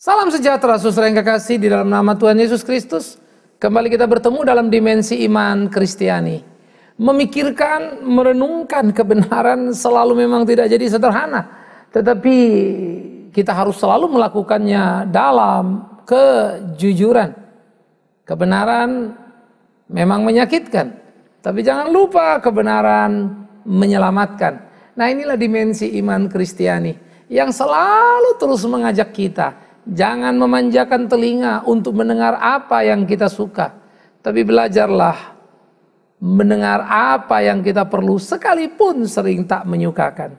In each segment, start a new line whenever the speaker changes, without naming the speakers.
Salam sejahtera saudara yang kekasih di dalam nama Tuhan Yesus Kristus. Kembali kita bertemu dalam dimensi iman Kristiani. Memikirkan, merenungkan kebenaran selalu memang tidak jadi sederhana. Tetapi kita harus selalu melakukannya dalam kejujuran. Kebenaran memang menyakitkan. Tapi jangan lupa kebenaran menyelamatkan. Nah, inilah dimensi iman Kristiani yang selalu terus mengajak kita. Jangan memanjakan telinga untuk mendengar apa yang kita suka. Tapi belajarlah mendengar apa yang kita perlu sekalipun sering tak menyukakan.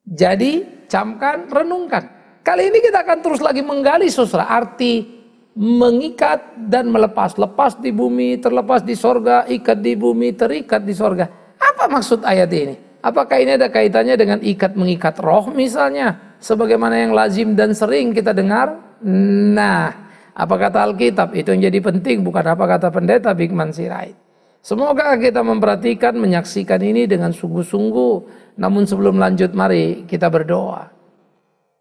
Jadi camkan, renungkan. Kali ini kita akan terus lagi menggali saudara arti mengikat dan melepas. Lepas di bumi, terlepas di sorga, ikat di bumi, terikat di sorga. Apa maksud ayat ini? Apakah ini ada kaitannya dengan ikat mengikat roh misalnya? Sebagaimana yang lazim dan sering kita dengar. Nah, apa kata Alkitab? Itu yang jadi penting, bukan apa kata pendeta Bigman Sirait. Semoga kita memperhatikan, menyaksikan ini dengan sungguh-sungguh. Namun sebelum lanjut, mari kita berdoa.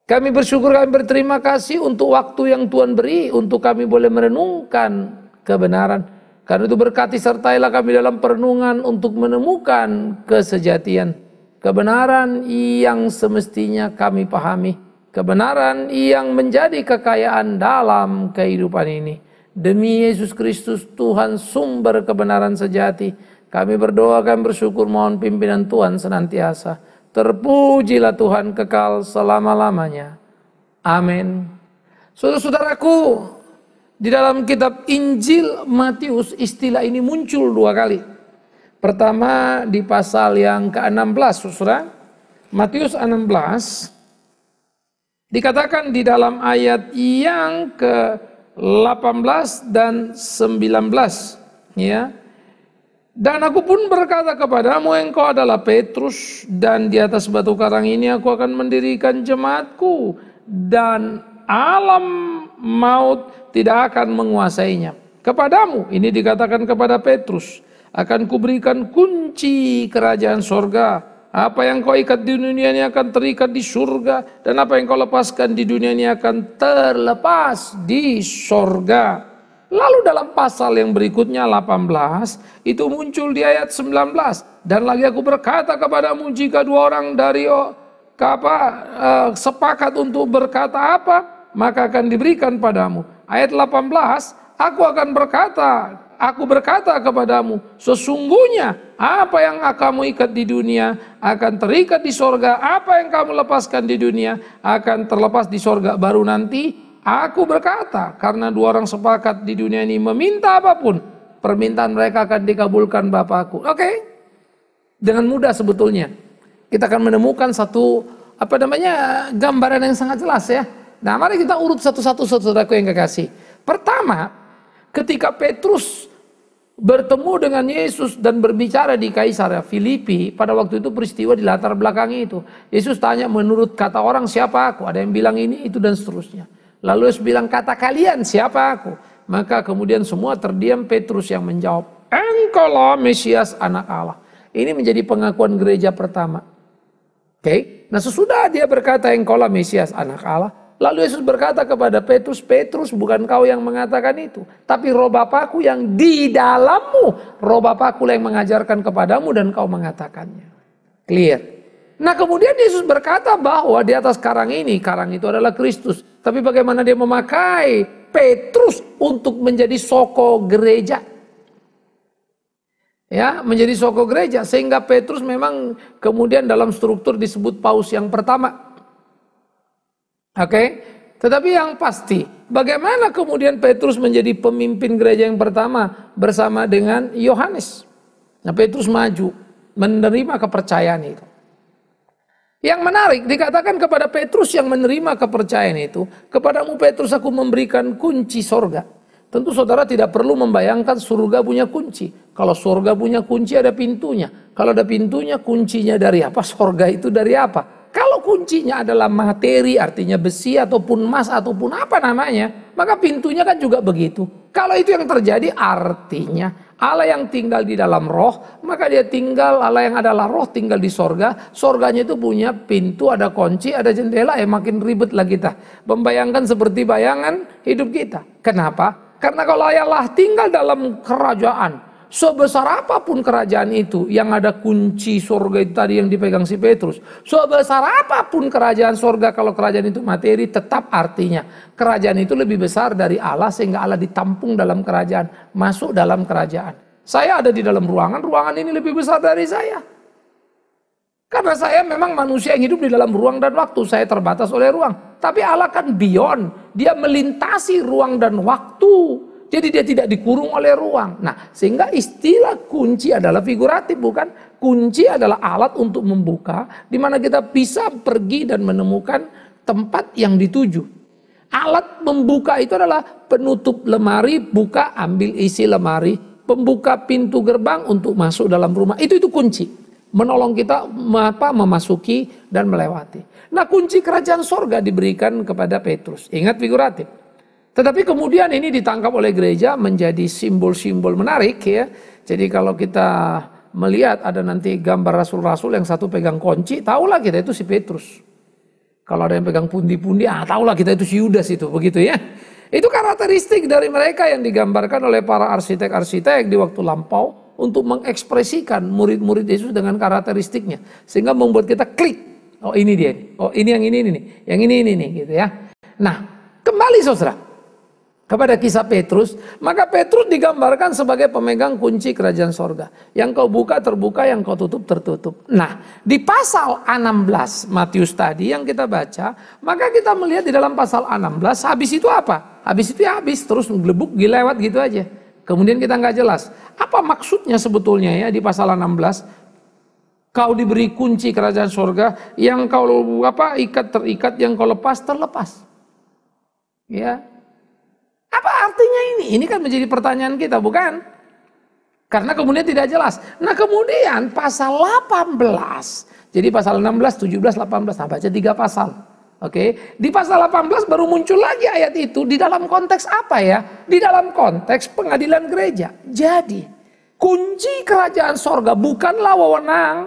Kami bersyukur, kami berterima kasih untuk waktu yang Tuhan beri, untuk kami boleh merenungkan kebenaran. Karena itu berkati sertailah kami dalam perenungan untuk menemukan kesejatian. Kebenaran yang semestinya kami pahami. Kebenaran yang menjadi kekayaan dalam kehidupan ini. Demi Yesus Kristus Tuhan sumber kebenaran sejati. Kami berdoa, kami bersyukur, mohon pimpinan Tuhan senantiasa. Terpujilah Tuhan kekal selama-lamanya. Amin. Saudara-saudaraku, di dalam kitab Injil Matius istilah ini muncul 2 kali. Pertama di pasal yang ke-16, saudara. Matius 16 dikatakan di dalam ayat yang ke-18 dan 19, ya. Dan aku pun berkata kepadamu, engkau adalah Petrus, dan di atas batu karang ini aku akan mendirikan jemaatku, dan alam maut tidak akan menguasainya. Kepadamu, ini dikatakan kepada Petrus, akan kuberikan kunci kerajaan sorga. Apa yang kau ikat di dunia ini akan terikat di surga, dan apa yang kau lepaskan di dunia ini akan terlepas di sorga. Lalu dalam pasal yang berikutnya 18 itu muncul di ayat 19. Dan lagi aku berkata kepadamu, jika 2 orang dari sepakat untuk berkata apa, maka akan diberikan padamu. Ayat 18, Aku berkata kepadamu, sesungguhnya apa yang kamu ikat di dunia akan terikat di sorga, apa yang kamu lepaskan di dunia akan terlepas di sorga. Baru nanti aku berkata, karena 2 orang sepakat di dunia ini meminta apapun, permintaan mereka akan dikabulkan Bapakku. Oke, dengan mudah sebetulnya kita akan menemukan satu gambaran yang sangat jelas ya. Nah, mari kita urut satu-satu saudaraku yang kekasih. Pertama, ketika Petrus bertemu dengan Yesus dan berbicara di Kaisarea Filipi, pada waktu itu peristiwa di latar belakang itu. Yesus tanya, menurut kata orang siapa aku? Ada yang bilang ini, itu dan seterusnya. Lalu Yesus bilang, kata kalian siapa aku? Maka kemudian semua terdiam, Petrus yang menjawab, engkaulah Mesias anak Allah. Ini menjadi pengakuan gereja pertama. Oke. Nah, sesudah dia berkata engkaulah Mesias anak Allah, lalu Yesus berkata kepada Petrus, Petrus, bukan kau yang mengatakan itu, tapi Roh Bapakku yang di dalammu. Roh Bapakku yang mengajarkan kepadamu dan kau mengatakannya. Clear. Nah, kemudian Yesus berkata bahwa di atas karang ini, karang itu adalah Kristus. Tapi bagaimana dia memakai Petrus untuk menjadi soko gereja. Ya, menjadi soko gereja. Sehingga Petrus memang kemudian dalam struktur disebut paus yang pertama. Oke, tetapi yang pasti, bagaimana kemudian Petrus menjadi pemimpin gereja yang pertama bersama dengan Yohanes? Nah, Petrus maju, menerima kepercayaan itu. Yang menarik, dikatakan kepada Petrus yang menerima kepercayaan itu, kepadamu Petrus aku memberikan kunci sorga. Tentu saudara tidak perlu membayangkan surga punya kunci. Kalau surga punya kunci ada pintunya. Kalau ada pintunya, kuncinya dari apa? Sorga itu dari apa? Kalau kuncinya adalah materi, artinya besi ataupun emas ataupun apa namanya, maka pintunya kan juga begitu. Kalau itu yang terjadi, artinya Allah yang tinggal di dalam roh, maka dia tinggal, Allah yang adalah roh tinggal di sorga. Sorganya itu punya pintu, ada kunci, ada jendela, makin ribet lah kita. Membayangkan seperti bayangan hidup kita. Kenapa? Karena kalau Allah tinggal dalam kerajaan, sebesar apapun kerajaan itu, yang ada kunci sorga itu tadi yang dipegang si Petrus. Sebesar apapun kerajaan sorga, kalau kerajaan itu materi, tetap artinya kerajaan itu lebih besar dari Allah, sehingga Allah ditampung dalam kerajaan, masuk dalam kerajaan. Saya ada di dalam ruangan, ruangan ini lebih besar dari saya. Karena saya memang manusia yang hidup di dalam ruang dan waktu, saya terbatas oleh ruang. Tapi Allah kan beyond, dia melintasi ruang dan waktu. Jadi dia tidak dikurung oleh ruang. Nah, sehingga istilah kunci adalah figuratif, bukan? Kunci adalah alat untuk membuka, di mana kita bisa pergi dan menemukan tempat yang dituju. Alat membuka itu adalah penutup lemari, buka, ambil isi lemari, pembuka pintu gerbang untuk masuk dalam rumah. Itu kunci. Menolong kita memasuki dan melewati. Nah, kunci kerajaan sorga diberikan kepada Petrus. Ingat figuratif. Tetapi kemudian ini ditangkap oleh gereja menjadi simbol-simbol menarik ya. Jadi kalau kita melihat ada nanti gambar rasul-rasul yang satu pegang kunci, tahulah kita itu si Petrus. Kalau ada yang pegang pundi-pundi, tahulah kita itu si Yudas itu, begitu ya. Itu karakteristik dari mereka yang digambarkan oleh para arsitek-arsitek di waktu lampau untuk mengekspresikan murid-murid Yesus dengan karakteristiknya. Sehingga membuat kita klik, oh ini dia, oh ini yang ini nih, yang ini nih gitu ya. Nah, kembali saudara kepada kisah Petrus, maka Petrus digambarkan sebagai pemegang kunci kerajaan sorga. Yang kau buka terbuka, yang kau tutup tertutup. Nah, di pasal 16 Matius tadi yang kita baca, maka kita melihat di dalam pasal 16, habis itu apa? Habis itu ya habis, terus gelebuk, dilewat gitu aja. Kemudian kita nggak jelas. Apa maksudnya sebetulnya ya di pasal 16? Kau diberi kunci kerajaan sorga, yang kau ikat terikat, yang kau lepas terlepas. Ya. Apa artinya ini? Ini kan menjadi pertanyaan kita, bukan? Karena kemudian tidak jelas. Nah kemudian pasal 18. Jadi pasal 16, 17, 18. Nah baca 3 pasal. Oke. Di pasal 18 baru muncul lagi ayat itu. Di dalam konteks apa ya? Di dalam konteks pengadilan gereja. Jadi kunci kerajaan sorga bukanlah wewenang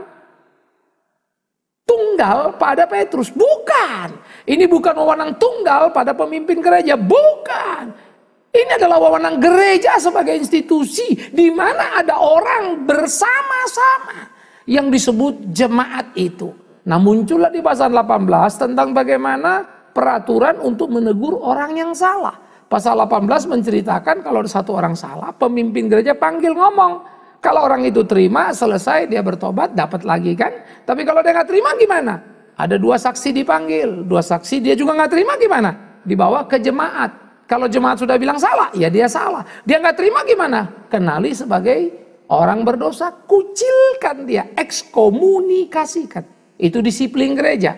tunggal pada Petrus. Bukan. Ini bukan wewenang tunggal pada pemimpin gereja. Bukan. Ini adalah wewenang gereja sebagai institusi di mana ada orang bersama-sama yang disebut jemaat itu. Nah muncullah di pasal 18 tentang bagaimana peraturan untuk menegur orang yang salah. Pasal 18 menceritakan kalau ada satu orang salah, pemimpin gereja panggil ngomong. Kalau orang itu terima, selesai, dia bertobat, dapat lagi kan. Tapi kalau dia nggak terima gimana? Ada 2 saksi dipanggil, 2 saksi dia juga nggak terima gimana? Dibawa ke jemaat. Kalau jemaat sudah bilang salah, ya dia salah. Dia nggak terima gimana? Kenali sebagai orang berdosa, kucilkan dia, ekskomunikasikan. Itu disiplin gereja.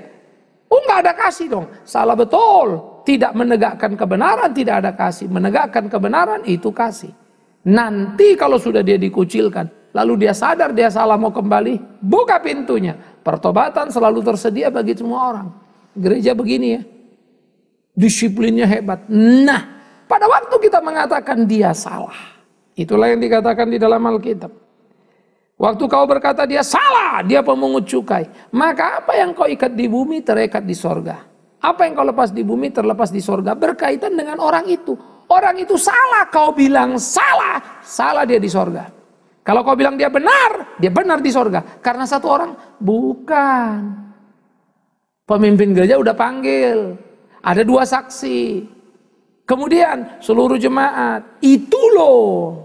Oh nggak ada kasih dong, salah betul. Tidak menegakkan kebenaran, tidak ada kasih. Menegakkan kebenaran itu kasih. Nanti kalau sudah dia dikucilkan, lalu dia sadar dia salah mau kembali, buka pintunya. Pertobatan selalu tersedia bagi semua orang. Gereja begini ya. Disiplinnya hebat. Nah, pada waktu kita mengatakan dia salah, itulah yang dikatakan di dalam Alkitab. Waktu kau berkata dia salah, dia pemungut cukai, maka apa yang kau ikat di bumi terikat di sorga. Apa yang kau lepas di bumi terlepas di sorga. Berkaitan dengan orang itu. Orang itu salah, kau bilang salah, salah dia di sorga. Kalau kau bilang dia benar di sorga. Karena satu orang, bukan. Pemimpin gereja udah panggil. Ada 2 saksi. Kemudian seluruh jemaat. Itu loh.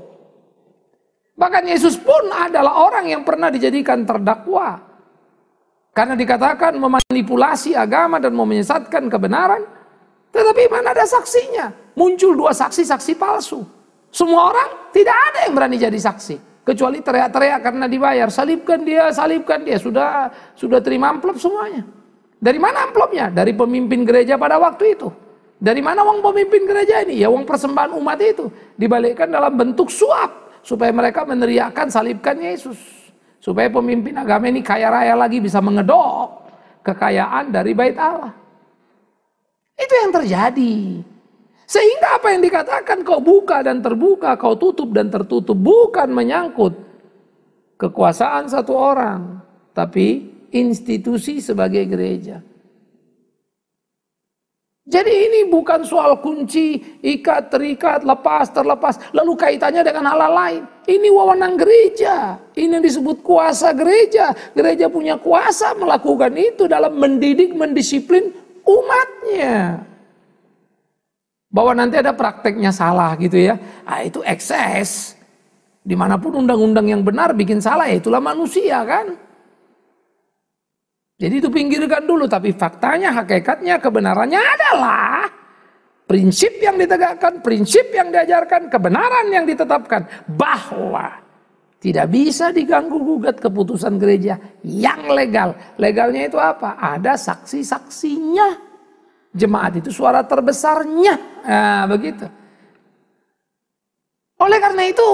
Bahkan Yesus pun adalah orang yang pernah dijadikan terdakwa. Karena dikatakan memanipulasi agama dan menyesatkan kebenaran. Tetapi mana ada saksinya? Muncul 2 saksi palsu. Semua orang tidak ada yang berani jadi saksi. Kecuali teriak-teriak karena dibayar. Salibkan dia, salibkan dia. Sudah terima amplop semuanya. Dari mana amplopnya? Dari pemimpin gereja pada waktu itu. Dari mana uang pemimpin gereja ini? Ya uang persembahan umat itu. Dibalikkan dalam bentuk suap. Supaya mereka meneriakkan salibkan Yesus. Supaya pemimpin agama ini kaya raya lagi bisa mengedok kekayaan dari bait Allah. Itu yang terjadi. Sehingga apa yang dikatakan kau buka dan terbuka, kau tutup dan tertutup, bukan menyangkut kekuasaan satu orang, tapi institusi sebagai gereja. Jadi ini bukan soal kunci, ikat, terikat, lepas, terlepas, lalu kaitannya dengan hal lain. Ini wewenang gereja, ini yang disebut kuasa gereja. Gereja punya kuasa melakukan itu dalam mendidik, mendisiplin umatnya. Bahwa nanti ada prakteknya salah gitu ya, itu ekses. Dimanapun undang-undang yang benar bikin salah, ya itulah manusia kan. Jadi itu pinggirkan dulu, tapi faktanya, hakikatnya, kebenarannya adalah prinsip yang ditegakkan, prinsip yang diajarkan, kebenaran yang ditetapkan, bahwa tidak bisa diganggu-gugat keputusan gereja yang legal. Legalnya itu apa? Ada saksi-saksinya. Jemaat itu suara terbesarnya. Nah, begitu. Oleh karena itu,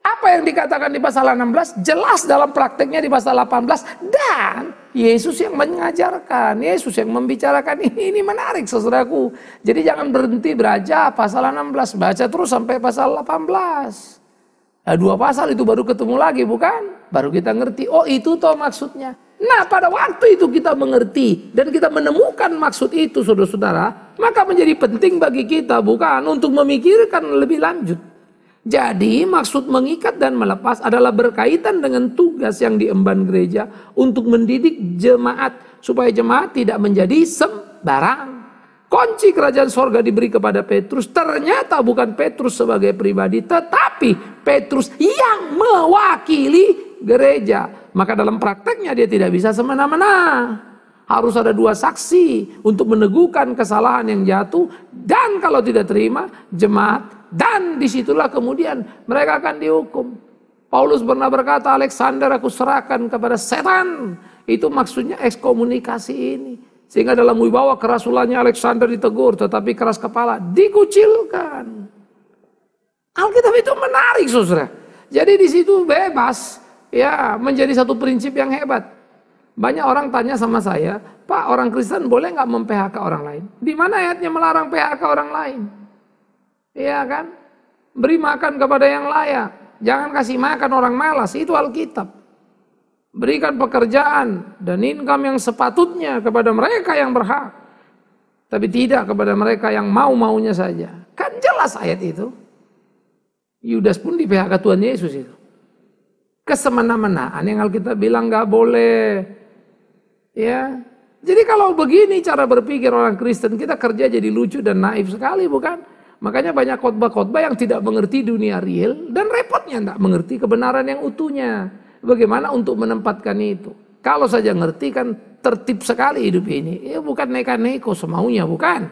apa yang dikatakan di pasal 16 jelas dalam prakteknya di pasal 18, dan Yesus yang mengajarkan, Yesus yang membicarakan ini menarik saudaraku. Jadi jangan berhenti belajar pasal 16, baca terus sampai pasal 18. Nah, 2 pasal itu baru ketemu lagi, bukan? Baru kita ngerti, oh itu toh maksudnya. Nah, pada waktu itu kita mengerti dan kita menemukan maksud itu, saudara-saudara, maka menjadi penting bagi kita bukan untuk memikirkan lebih lanjut. Jadi maksud mengikat dan melepas adalah berkaitan dengan tugas yang diemban gereja untuk mendidik jemaat supaya jemaat tidak menjadi sembarang. Kunci kerajaan sorga diberi kepada Petrus, ternyata bukan Petrus sebagai pribadi, tetapi Petrus yang mewakili gereja. Maka dalam prakteknya dia tidak bisa semena-mena. Harus ada 2 saksi untuk meneguhkan kesalahan yang jatuh, dan kalau tidak terima jemaat, dan disitulah kemudian mereka akan dihukum. Paulus pernah berkata, Alexander aku serahkan kepada setan. Itu maksudnya ekskomunikasi ini. Sehingga dalam wibawa kerasulannya Alexander ditegur, tetapi keras kepala dikucilkan. Alkitab itu menarik, saudara. Jadi di situ bebas, ya, menjadi satu prinsip yang hebat. Banyak orang tanya sama saya, Pak, orang Kristen boleh nggak mem-PHK orang lain? Di mana ayatnya melarang PHK orang lain? Iya kan? Beri makan kepada yang layak. Jangan kasih makan orang malas, itu Alkitab. Berikan pekerjaan dan income yang sepatutnya kepada mereka yang berhak. Tapi tidak kepada mereka yang mau-maunya saja. Kan jelas ayat itu. Yudas pun di PHK Tuhan Yesus itu. Kesemena-menaan yang Alkitab bilang nggak boleh. Ya. Jadi kalau begini cara berpikir orang Kristen, kita kerja jadi lucu dan naif sekali, bukan? Makanya banyak khotbah-khotbah yang tidak mengerti dunia real dan repotnya tidak mengerti kebenaran yang utuhnya. Bagaimana untuk menempatkan itu? Kalau saja ngerti kan tertib sekali hidup ini. Ya bukan neka-neko semaunya, bukan.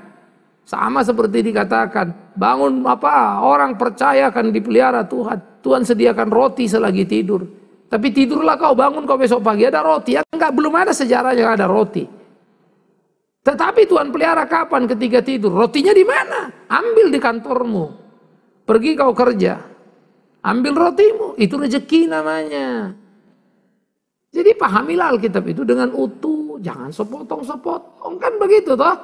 Sama seperti dikatakan, bangun apa? Orang percaya akan dipelihara Tuhan. Tuhan sediakan roti selagi tidur. Tapi tidurlah kau, bangun kau besok pagi ada roti. Ya enggak, belum ada sejarahnya ada roti. Tetapi Tuhan pelihara kapan ketika tidur? Rotinya di mana? Ambil di kantormu. Pergi kau kerja. Ambil rotimu, itu rezeki namanya. Jadi pahamilah Alkitab itu dengan utuh, jangan sepotong-sepotong, kan begitu toh.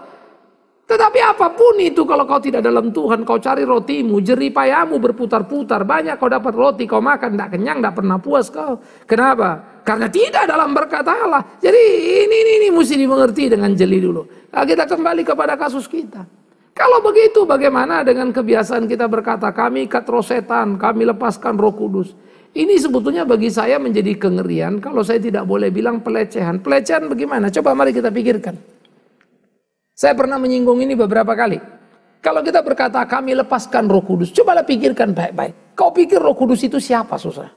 Tetapi apapun itu kalau kau tidak dalam Tuhan, kau cari rotimu, jerih payamu berputar-putar, banyak kau dapat roti, kau makan, tidak kenyang, tidak pernah puas kau. Kenapa? Karena tidak dalam berkat Allah. Jadi ini mesti dimengerti dengan jeli dulu. Nah, kita kembali kepada kasus kita. Kalau begitu bagaimana dengan kebiasaan kita berkata kami ikat roh setan, kami lepaskan Roh Kudus. Ini sebetulnya bagi saya menjadi kengerian kalau saya tidak boleh bilang pelecehan. Pelecehan bagaimana? Coba mari kita pikirkan. Saya pernah menyinggung ini beberapa kali. Kalau kita berkata kami lepaskan Roh Kudus, cobalah pikirkan baik-baik. Kau pikir Roh Kudus itu siapa, saudara?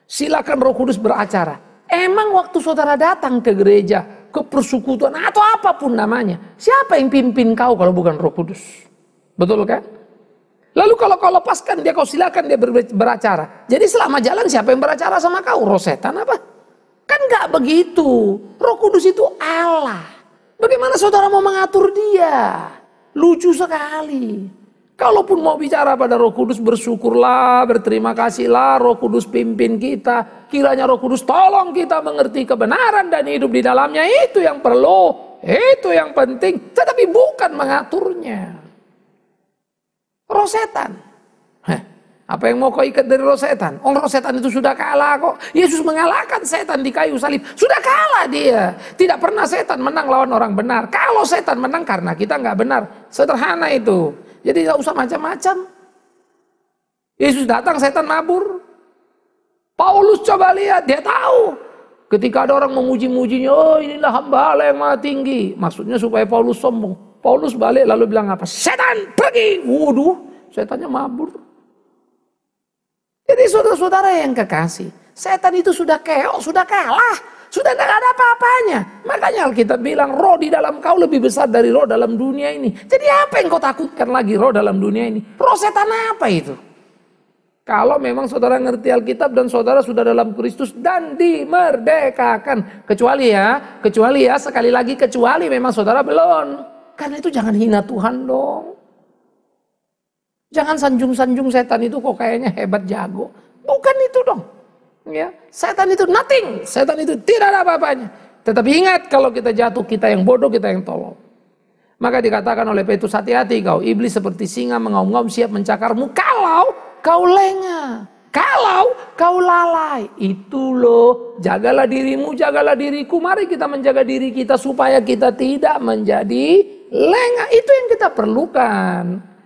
Silakan Roh Kudus beracara. Emang waktu saudara datang ke gereja, ke persekutuan atau apapun namanya, siapa yang pimpin kau kalau bukan Roh Kudus? Betul kan? Lalu kalau kau lepaskan dia, kau silakan dia beracara. Jadi selama jalan siapa yang beracara sama kau? Roh setan apa? Kan nggak begitu. Roh Kudus itu Allah. Bagaimana saudara mau mengatur dia? Lucu sekali. Kalaupun mau bicara pada Roh Kudus, bersyukurlah, berterima kasihlah, Roh Kudus pimpin kita. Kiranya Roh Kudus tolong kita mengerti kebenaran dan hidup di dalamnya. Itu yang perlu, itu yang penting. Tetapi bukan mengaturnya. Roh setan. Heh, apa yang mau kau ikat dari roh setan? Oh, roh setan itu sudah kalah kok. Yesus mengalahkan setan di kayu salib. Sudah kalah dia. Tidak pernah setan menang lawan orang benar. Kalau setan menang karena kita nggak benar. Sederhana itu. Jadi nggak usah macam-macam. Yesus datang, setan mabur. Paulus coba lihat, dia tahu. Ketika ada orang memuji-mujinya, oh inilah hamba Allah yang maha tinggi. Maksudnya supaya Paulus sombong. Paulus balik lalu bilang apa? Setan pergi. Waduh, setannya mabur. Jadi saudara-saudara yang kekasih, setan itu sudah keok, sudah kalah. Sudah tidak ada apa-apanya. Makanya Alkitab bilang roh di dalam kau lebih besar dari roh dalam dunia ini. Jadi apa yang kau takutkan lagi roh dalam dunia ini? Roh setan apa itu? Kalau memang saudara ngerti Alkitab dan saudara sudah dalam Kristus dan dimerdekakan. Kecuali ya sekali lagi kecuali memang saudara belum. Karena itu jangan hina Tuhan dong. Jangan sanjung-sanjung setan itu kok kayaknya hebat jago. Bukan itu dong. Ya, setan itu nothing. Setan itu tidak ada apa-apanya. Tetapi ingat kalau kita jatuh kita yang bodoh, kita yang tolol. Maka dikatakan oleh Petrus, hati-hati kau, iblis seperti singa mengaum-ngaum siap mencakarmu kalau kau lengah, kalau kau lalai. Itu loh, jagalah dirimu, jagalah diriku. Mari kita menjaga diri kita supaya kita tidak menjadi lengah. Itu yang kita perlukan.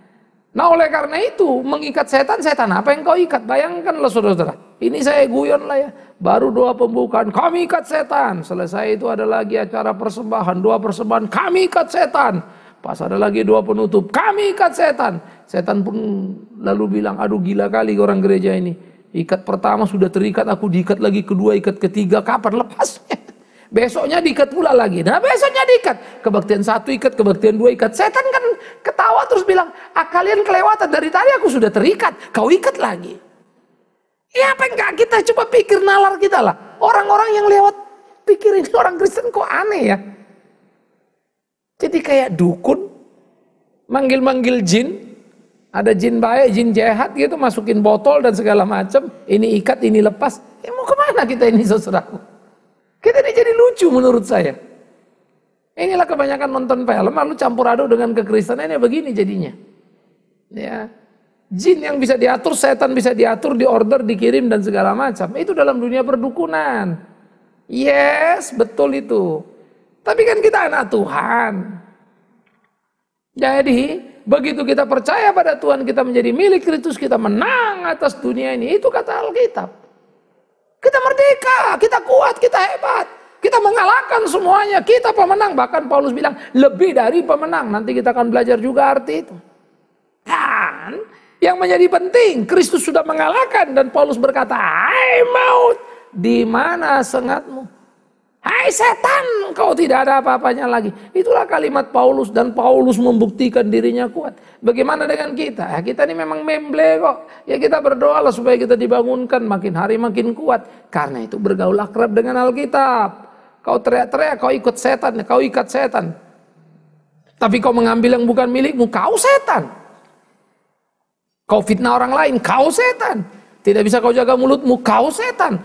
Nah oleh karena itu mengikat setan, setan apa yang kau ikat? Bayangkanlah saudara-saudara. Ini saya guyon lah ya. Baru doa pembukaan, kami ikat setan. Selesai itu ada lagi acara persembahan, doa persembahan, kami ikat setan. Pas ada lagi doa penutup, kami ikat setan. Setan pun lalu bilang, aduh gila kali orang gereja ini. Ikat pertama sudah terikat, aku diikat lagi, kedua, ikat ketiga, kapan lepasnya? Besoknya diikat pula lagi. Nah besoknya diikat. Kebaktian satu ikat, kebaktian dua ikat. Setan kan ketawa terus bilang, kalian kelewatan dari tadi aku sudah terikat. Kau ikat lagi. Ya apa enggak kita coba pikir nalar kita lah. Orang-orang yang lewat pikir ini orang Kristen kok aneh ya. Jadi kayak dukun. Manggil-manggil jin. Ada jin baik, jin jahat gitu. Masukin botol dan segala macam. Ini ikat, ini lepas. Mau kemana kita ini saudaraku? Kita ini jadi lucu menurut saya. Inilah kebanyakan nonton film lalu campur aduk dengan kekristenan begini jadinya. Ya. Jin yang bisa diatur, setan bisa diatur, diorder, dikirim dan segala macam. Itu dalam dunia perdukunan. Yes, betul itu. Tapi kan kita anak Tuhan. Jadi begitu kita percaya pada Tuhan, kita menjadi milik Kristus, kita menang atas dunia ini. Itu kata Alkitab. Kita merdeka, kita kuat, kita hebat. Kita mengalahkan semuanya, kita pemenang. Bahkan Paulus bilang, lebih dari pemenang. Nanti kita akan belajar juga arti itu. Dan yang menjadi penting, Kristus sudah mengalahkan. Dan Paulus berkata, hai maut, di mana sengatmu? Hai setan, kau tidak ada apa-apanya lagi. Itulah kalimat Paulus. Dan Paulus membuktikan dirinya kuat. Bagaimana dengan kita? Kita ini memang memble kok. Ya kita berdoalah supaya kita dibangunkan. Makin hari makin kuat. Karena itu bergaul akrab dengan Alkitab. Kau teriak-teriak, kau ikut setan, kau ikat setan. Tapi kau mengambil yang bukan milikmu, kau setan. Kau fitnah orang lain, kau setan. Tidak bisa kau jaga mulutmu, kau setan.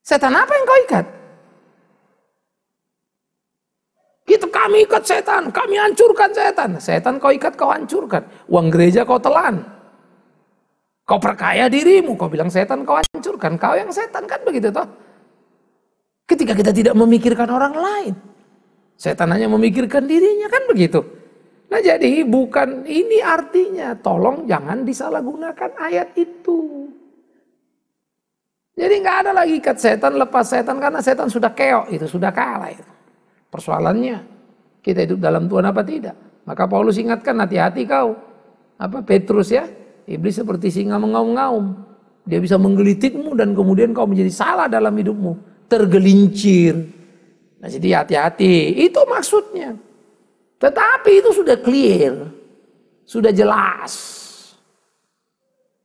Setan apa yang kau ikat? Itu kami ikat setan, kami hancurkan setan. Setan kau ikat, kau hancurkan. Uang gereja kau telan. Kau perkaya dirimu, kau bilang setan kau hancurkan. Kau yang setan kan begitu toh. Ketika kita tidak memikirkan orang lain. Setan hanya memikirkan dirinya kan begitu. Nah jadi bukan ini artinya. Tolong jangan disalahgunakan ayat itu. Jadi nggak ada lagi ikat setan, lepas setan karena setan sudah keok itu, sudah kalah itu. Persoalannya kita hidup dalam Tuhan apa tidak? Maka Paulus ingatkan hati-hati kau. Apa Petrus ya? Iblis seperti singa mengaum-ngaum. Dia bisa menggelitikmu dan kemudian kau menjadi salah dalam hidupmu, tergelincir. Nah jadi hati-hati, itu maksudnya. Tetapi itu sudah clear, sudah jelas.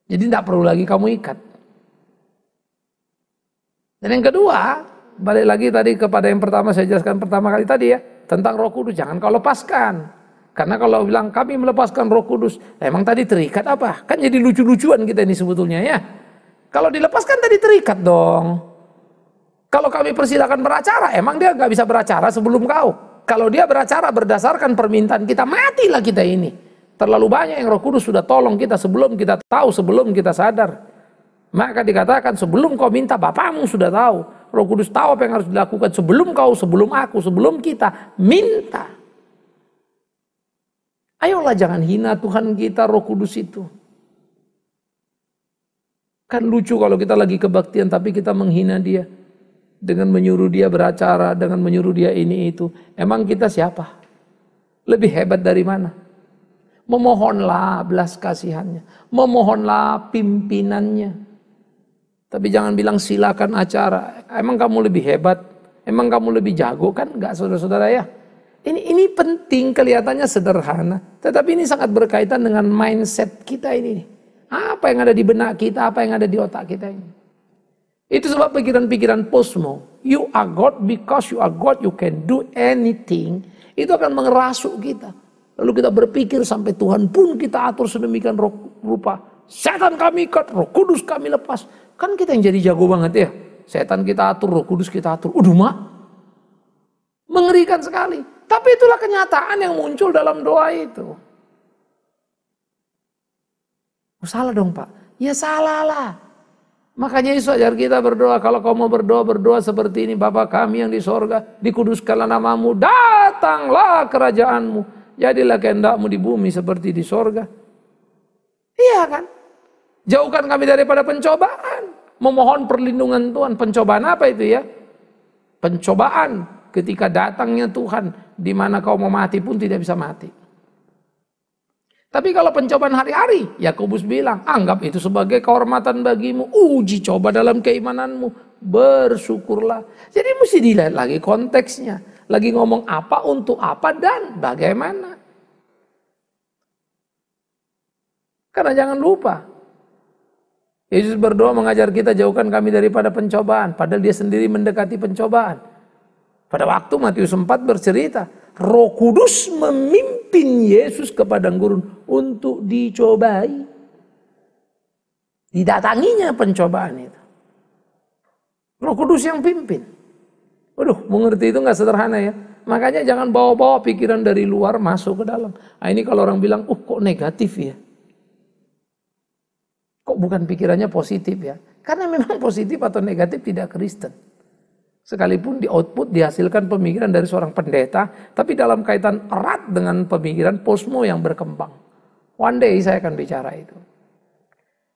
Jadi tidak perlu lagi kamu ikat. Dan yang kedua, balik lagi tadi kepada yang pertama saya jelaskan pertama kali tadi ya, tentang Roh Kudus, jangan kau lepaskan. Karena kalau bilang kami melepaskan Roh Kudus, emang tadi terikat apa? Kan jadi lucu-lucuan kita ini sebetulnya ya. Kalau dilepaskan tadi terikat dong. Kalau kami persilakan beracara, emang dia nggak bisa beracara sebelum kau? kalau dia beracara berdasarkan permintaan kita, matilah kita ini. Terlalu banyak yang Roh Kudus sudah tolong kita sebelum kita tahu, sebelum kita sadar. Maka dikatakan sebelum kau minta, Bapamu sudah tahu. Roh Kudus tahu apa yang harus dilakukan sebelum kau, sebelum aku, sebelum kita minta. Ayolah jangan hina Tuhan kita, Roh Kudus itu. Kan lucu kalau kita lagi kebaktian tapi kita menghina dia. Dengan menyuruh dia beracara, dengan menyuruh dia ini itu. Emang kita siapa? Lebih hebat dari mana? Memohonlah belas kasihannya. Memohonlah pimpinannya. Tapi jangan bilang silakan acara. Emang kamu lebih hebat? Emang kamu lebih jago? Kan enggak, saudara-saudara ya. Ini penting, kelihatannya sederhana. Tetapi ini sangat berkaitan dengan mindset kita ini. Apa yang ada di benak kita, apa yang ada di otak kita ini. Itu sebab pikiran-pikiran posmo. You are God because you are God, you can do anything. Itu akan mengerasuk kita. Lalu kita berpikir sampai Tuhan pun kita atur sedemikian rupa. Setan kami ikat, Roh Kudus kami lepas. Kan kita yang jadi jago banget ya. Setan kita atur, Roh Kudus kita atur. Udah mak. Mengerikan sekali. Tapi itulah kenyataan yang muncul dalam doa itu. Oh, salah dong Pak. Ya salah lah. Makanya Yesus ajar kita berdoa. Kalau kau mau berdoa, berdoa seperti ini. Bapa kami yang di sorga, dikuduskanlah namamu. Datanglah kerajaanmu. Jadilah kehendakmu di bumi seperti di sorga. Iya kan? Jauhkan kami daripada pencobaan. Memohon perlindungan Tuhan. Pencobaan apa itu ya? Pencobaan ketika datangnya Tuhan. Di mana kau mau mati pun tidak bisa mati. Tapi kalau pencobaan hari-hari, Yakobus bilang, anggap itu sebagai kehormatan bagimu. Uji coba dalam keimananmu. Bersyukurlah. Jadi mesti dilihat lagi konteksnya. Lagi ngomong apa, untuk apa, dan bagaimana. Karena jangan lupa, Yesus berdoa mengajar kita jauhkan kami daripada pencobaan. Padahal dia sendiri mendekati pencobaan. Pada waktu Matius 4 bercerita, Roh Kudus memimpin Yesus ke padang gurun untuk dicobai. Didatanginya pencobaan itu. Roh Kudus yang pimpin. Waduh, mengerti itu nggak sederhana ya. Makanya jangan bawa-bawa pikiran dari luar masuk ke dalam. Nah, ini kalau orang bilang, kok negatif ya. Kok bukan pikirannya positif ya? Karena memang positif atau negatif tidak Kristen. Sekalipun di output dihasilkan pemikiran dari seorang pendeta, tapi dalam kaitan erat dengan pemikiran posmo yang berkembang. One day saya akan bicara itu.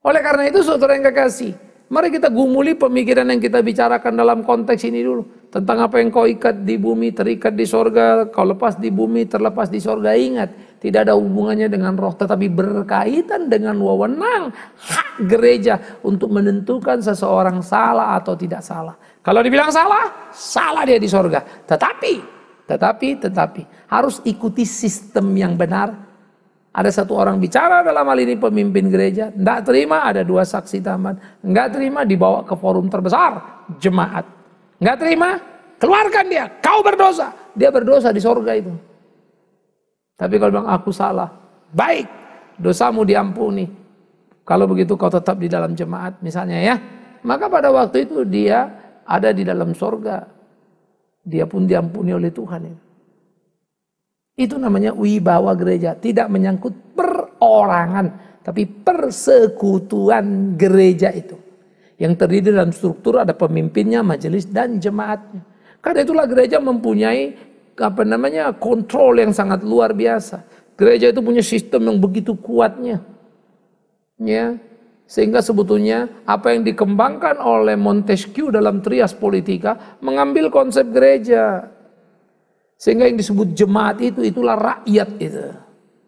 Oleh karena itu saudara yang kekasih, mari kita gumuli pemikiran yang kita bicarakan dalam konteks ini dulu. Tentang apa yang kau ikat di bumi, terikat di sorga, kau lepas di bumi, terlepas di sorga. Ingat, tidak ada hubungannya dengan roh, tetapi berkaitan dengan wewenang hak gereja untuk menentukan seseorang salah atau tidak salah. Kalau dibilang salah, salah dia di sorga. Tetapi harus ikuti sistem yang benar. Ada satu orang bicara dalam hal ini pemimpin gereja, enggak terima ada 2 saksi tambahan, enggak terima dibawa ke forum terbesar, jemaat. Enggak terima, keluarkan dia, kau berdosa. Dia berdosa di sorga itu. Tapi kalau bilang aku salah, baik, dosamu diampuni. Kalau begitu kau tetap di dalam jemaat misalnya ya. Maka pada waktu itu dia ada di dalam sorga. Dia pun diampuni oleh Tuhan. Itu namanya wibawa gereja. Tidak menyangkut perorangan, tapi persekutuan gereja itu. Yang terdiri dalam struktur ada pemimpinnya, majelis, dan jemaatnya. Karena itulah gereja mempunyai kontrol yang sangat luar biasa. Gereja itu punya sistem yang begitu kuatnya. Ya. Sehingga sebetulnya apa yang dikembangkan oleh Montesquieu dalam Trias Politica mengambil konsep gereja. Sehingga yang disebut jemaat itulah rakyat itu.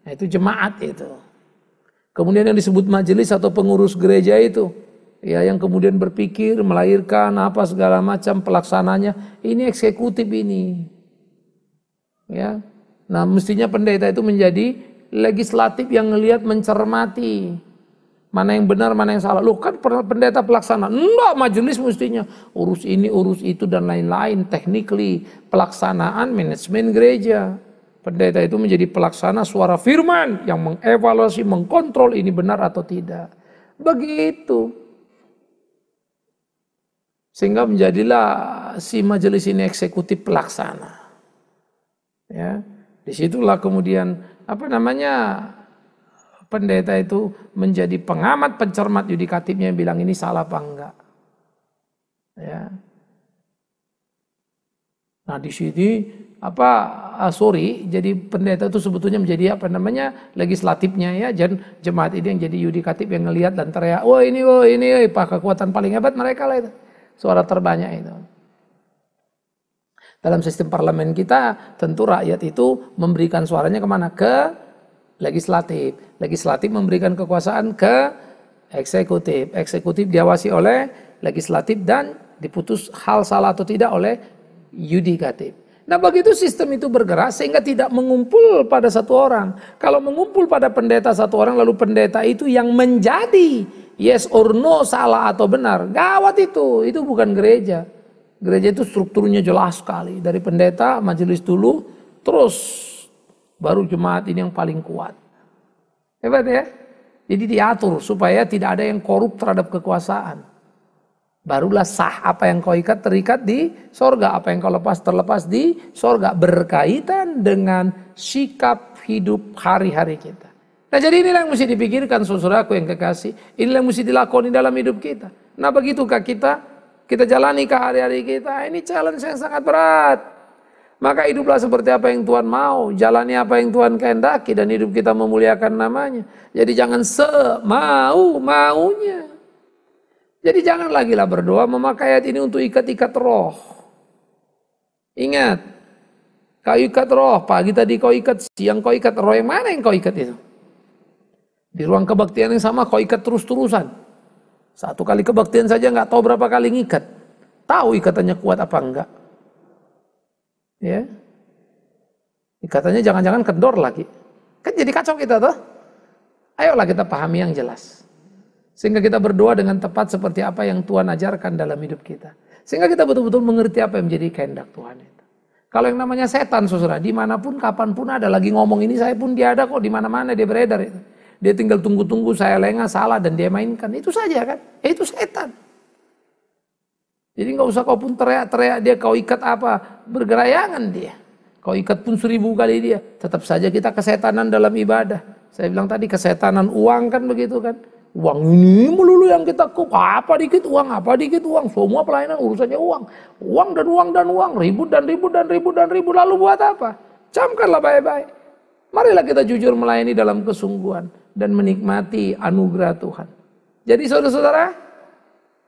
Nah, itu jemaat itu. Kemudian yang disebut majelis atau pengurus gereja itu, ya, yang kemudian berpikir, melahirkan apa segala macam pelaksananya, ini eksekutif ini. Ya. Nah, mestinya pendeta itu menjadi legislatif yang ngelihat, mencermati mana yang benar, mana yang salah. Loh, kan pendeta pelaksana. Enggak, majelis mestinya urus ini, urus itu dan lain-lain. Technically, pelaksanaan manajemen gereja. Pendeta itu menjadi pelaksana suara firman yang mengevaluasi, mengkontrol ini benar atau tidak. Begitu. Sehingga menjadilah si majelis ini eksekutif pelaksana. Ya, disitulah kemudian pendeta itu menjadi pengamat pencermat yudikatifnya yang bilang ini salah apa enggak. Ya. Nah di sini jadi pendeta itu sebetulnya menjadi legislatifnya ya, jemaat ini yang jadi yudikatif yang ngelihat dan teriak, ini pak kekuatan paling hebat mereka lah itu, suara terbanyak itu. Dalam sistem parlemen kita tentu rakyat itu memberikan suaranya kemana? Ke legislatif, legislatif memberikan kekuasaan ke eksekutif, eksekutif diawasi oleh legislatif dan diputus hal salah atau tidak oleh yudikatif. Nah begitu sistem itu bergerak sehingga tidak mengumpul pada satu orang. Kalau mengumpul pada pendeta satu orang lalu pendeta itu yang menjadi yes or no, salah atau benar, gawat itu bukan gereja. Gereja itu strukturnya jelas sekali, dari pendeta, majelis dulu, terus baru jemaat ini yang paling kuat. Hebat ya? Jadi diatur supaya tidak ada yang korup terhadap kekuasaan. Barulah sah, apa yang kau ikat terikat di sorga, apa yang kau lepas terlepas di sorga, berkaitan dengan sikap hidup hari-hari kita. Nah jadi inilah yang mesti dipikirkan saudaraku yang kekasih, inilah yang mesti dilakoni dalam hidup kita. Nah begitukah kita jalani ke hari-hari kita, ini challenge yang sangat berat. Maka hiduplah seperti apa yang Tuhan mau, jalani apa yang Tuhan kehendaki dan hidup kita memuliakan namanya. Jadi jangan semau-maunya. Jadi jangan lagi lah berdoa memakai ayat ini untuk ikat-ikat roh. Ingat, kau ikat roh, pagi tadi kau ikat, siang kau ikat, roh yang mana yang kau ikat itu? Di ruang kebaktian yang sama kau ikat terus-terusan. Satu kali kebaktian saja nggak tahu berapa kali ngikat. Tahu ikatannya kuat apa enggak? Ya, ikatannya jangan-jangan kendor lagi. Kan jadi kacau kita tuh. Ayolah kita pahami yang jelas. Sehingga kita berdoa dengan tepat seperti apa yang Tuhan ajarkan dalam hidup kita. Sehingga kita betul-betul mengerti apa yang menjadi kehendak Tuhan itu. Kalau yang namanya setan, saudara, dimanapun, kapanpun ada lagi ngomong ini, saya pun dia ada kok, di mana-mana dia beredar itu. Dia tinggal tunggu-tunggu saya lengah, salah dan dia mainkan. Itu saja kan, itu setan. Jadi nggak usah kau pun teriak-teriak dia, kau ikat apa, bergerayangan dia. Kau ikat pun 1000 kali dia, tetap saja kita kesetanan dalam ibadah. Saya bilang tadi kesetanan uang kan begitu kan. Uang ini melulu yang kita apa dikit uang, semua pelayanan urusannya uang. Uang dan uang dan uang, ribut dan ribut dan ribut dan ribut, lalu buat apa? Camkanlah baik-baik. Marilah kita jujur melayani dalam kesungguhan dan menikmati anugerah Tuhan. Jadi saudara-saudara,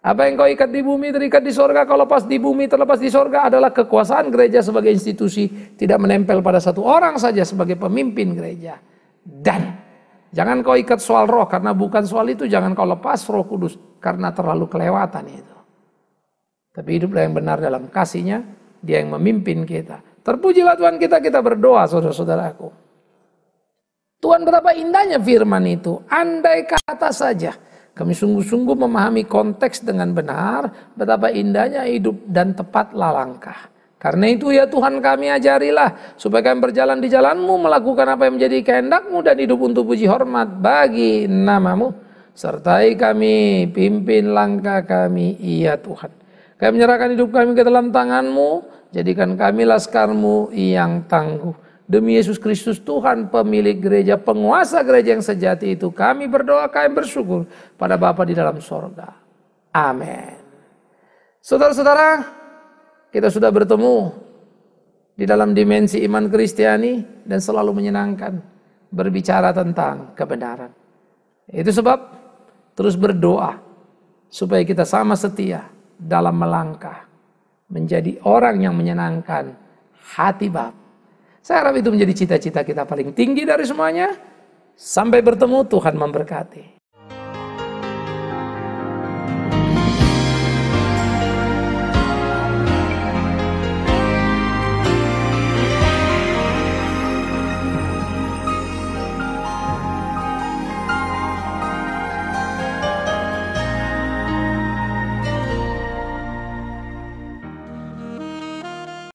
apa yang kau ikat di bumi terikat di sorga, kau lepas di bumi terlepas di sorga adalah kekuasaan gereja sebagai institusi, tidak menempel pada satu orang saja sebagai pemimpin gereja. Dan jangan kau ikat soal roh, karena bukan soal itu. Jangan kau lepas Roh Kudus, karena terlalu kelewatan itu. Tapi hiduplah yang benar dalam kasih-Nya, Dia yang memimpin kita. Terpujilah Tuhan kita berdoa saudara-saudaraku. Tuhan betapa indahnya firman itu. Andai kata saja kami sungguh-sungguh memahami konteks dengan benar, betapa indahnya hidup dan tepatlah langkah. Karena itu ya Tuhan kami ajarilah supaya kami berjalan di jalan-Mu, melakukan apa yang menjadi kehendak-Mu dan hidup untuk puji hormat bagi nama-Mu. Sertai kami, pimpin langkah kami, iya Tuhan. Kami menyerahkan hidup kami ke dalam tangan-Mu, jadikan kami laskar-Mu yang tangguh. Demi Yesus Kristus Tuhan, pemilik gereja, penguasa gereja yang sejati itu, kami berdoa, kami bersyukur pada Bapa di dalam sorga. Amin. Saudara-saudara, kita sudah bertemu di dalam dimensi iman Kristiani dan selalu menyenangkan berbicara tentang kebenaran. Itu sebab terus berdoa supaya kita sama setia dalam melangkah menjadi orang yang menyenangkan hati Bapa. Saya harap itu menjadi cita-cita kita paling tinggi dari semuanya. Sampai bertemu, Tuhan memberkati.